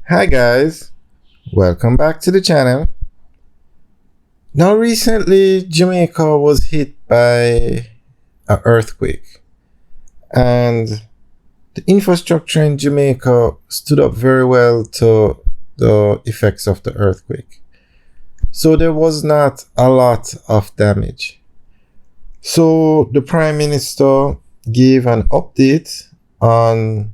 Hi guys, welcome back to the channel. Now recently Jamaica was hit by an earthquake and the infrastructure in Jamaica stood up very well to the effects of the earthquake. So there was not a lot of damage. So the Prime Minister gave an update on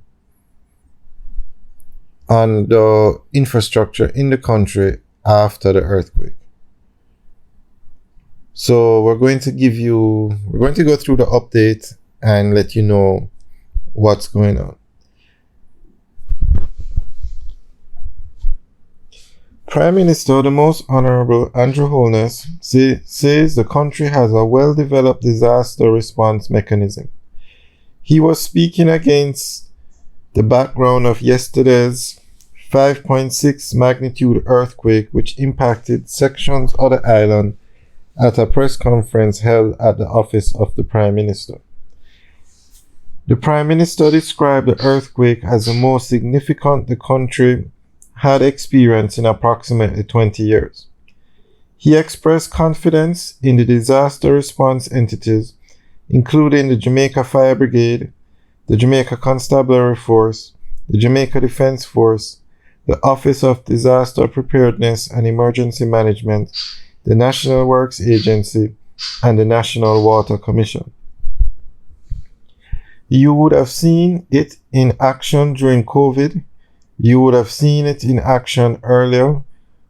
the infrastructure in the country after the earthquake. So we're going to go through the update and let you know what's going on. Prime Minister, the Most Honorable Andrew Holness, says the country has a well-developed disaster response mechanism. He was speaking against the background of yesterday's 5.6 magnitude earthquake, which impacted sections of the island at a press conference held at the office of the Prime Minister. The Prime Minister described the earthquake as the most significant the country had experienced in approximately 20 years. He expressed confidence in the disaster response entities, including the Jamaica Fire Brigade, the Jamaica Constabulary Force, the Jamaica Defense Force, the Office of Disaster Preparedness and Emergency Management, the National Works Agency, and the National Water Commission. You would have seen it in action during COVID. You would have seen it in action earlier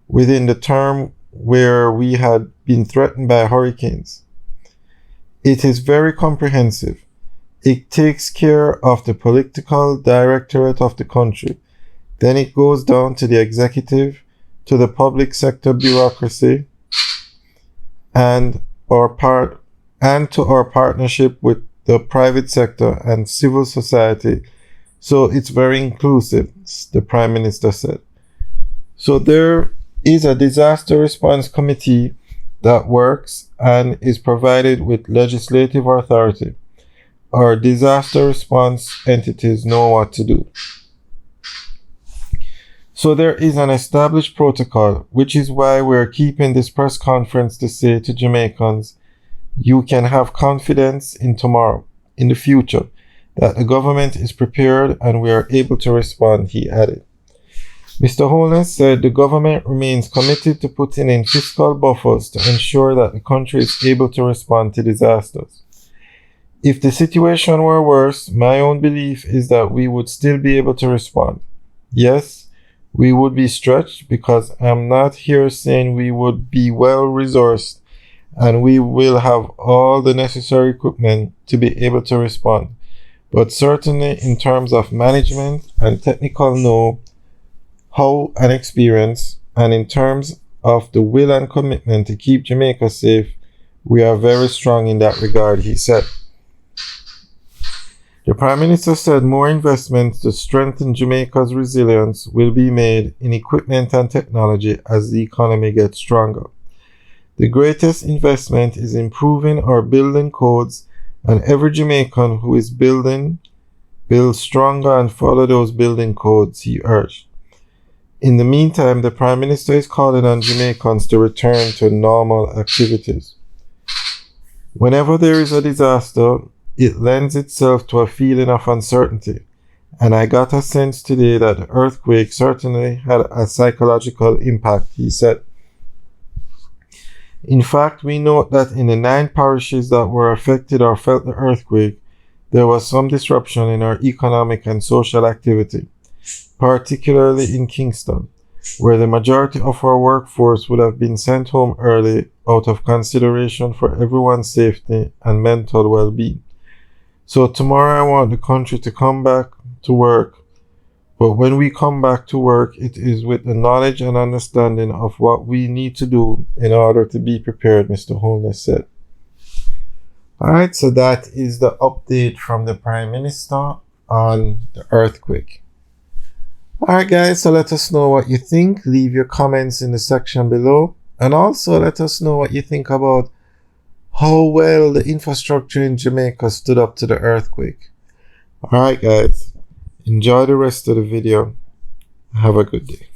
within the term where we had been threatened by hurricanes. It is very comprehensive. It takes care of the political directorate of the country. Then it goes down to the executive, to the public sector bureaucracy, and to our partnership with the private sector and civil society. So it's very inclusive, the Prime Minister said. So there is a disaster response committee that works and is provided with legislative authority. Our disaster response entities know what to do. So there is an established protocol, which is why we're keeping this press conference to say to Jamaicans, you can have confidence in tomorrow, in the future, that the government is prepared and we are able to respond, he added. Mr. Holness said the government remains committed to putting in fiscal buffers to ensure that the country is able to respond to disasters. If the situation were worse, my own belief is that we would still be able to respond. Yes, we would be stretched because I'm not here saying we would be well resourced and we will have all the necessary equipment to be able to respond. But certainly in terms of management and technical know-how and experience, and in terms of the will and commitment to keep Jamaica safe, we are very strong in that regard, he said. The Prime Minister said more investments to strengthen Jamaica's resilience will be made in equipment and technology as the economy gets stronger. The greatest investment is improving our building codes, and every Jamaican who is building stronger and follow those building codes, he urged. In the meantime, the Prime Minister is calling on Jamaicans to return to normal activities. Whenever there is a disaster, it lends itself to a feeling of uncertainty, and I got a sense today that the earthquake certainly had a psychological impact, he said. In fact, we note that in the 9 parishes that were affected or felt the earthquake, there was some disruption in our economic and social activity, particularly in Kingston, where the majority of our workforce would have been sent home early out of consideration for everyone's safety and mental well-being. So tomorrow I want the country to come back to work, but when we come back to work, it is with the knowledge and understanding of what we need to do in order to be prepared, Mr. Holness said. Alright, so that is the update from the Prime Minister on the earthquake. Alright guys, so let us know what you think. Leave your comments in the section below. And also let us know what you think about how well the infrastructure in Jamaica stood up to the earthquake. Alright guys, enjoy the rest of the video. Have a good day.